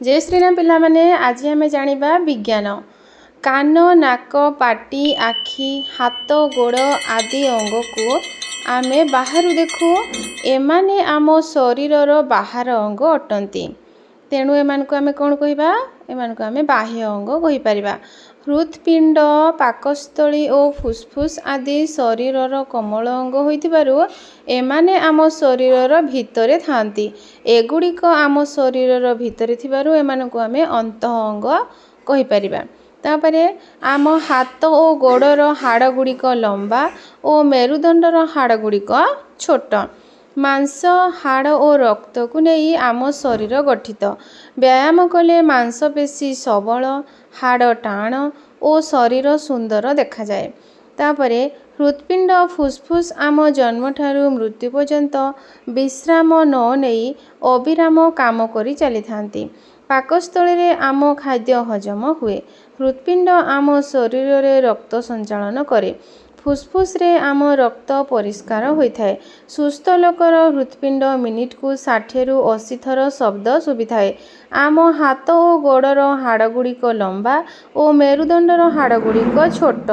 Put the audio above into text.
जय श्रीराम पिला माने आज आम जानिबा विज्ञान। कान नाक पाटी आखि हाथ गोड़ आदि अंग को आमे बाहर देखु। एमाने आम शरीरर बाहर अंग अटंती। तेणु एमान को आमे कौन कहिबा? एमान को आमे बाह्य अंग कहि परिबा। हृत्पिंड पाकस्थली और फुसफुस आदि शरीरर कोमल अंग होइतिबारु एमाने आम शरीरर भितरे थांती। एगुड़िक आम शरीरर भितरे थिबारु एमान को आमे अंत अंग कहि परिबा। तापरे आम हाथ और गोड़र हाड़ गुड़िक लंबा और मेरुदंडर हाड़ गुड़िक छोट। मांस हाड़ और रक्त को नहीं आम शरीर गठित। व्यायाम कले मांसपेशी सबल, हाड़ टाण और शरीर सुंदर देखा जाए। तापरे हृत्पिंड फुसफुस आम जन्म ठारू मृत्यु पर्यंत विश्राम न नहीं अविराम काम करी चली थांती। पाकस्थली रे आम खाद्य हजम हुए। हृत्पिंड आम शरीर रे रक्त संचालन करे। फुसफुस रे आम रक्त परिष्कार होइथाए। सुस्थ लोकर हृत्पिंड मिनिट को 60 रु 80 थर शब्द सुबिथाए। आम हाथ और गोड़र हाड़ गुड़िक लंबा और मेरुदंडर हाड़ गुड़िक छोट।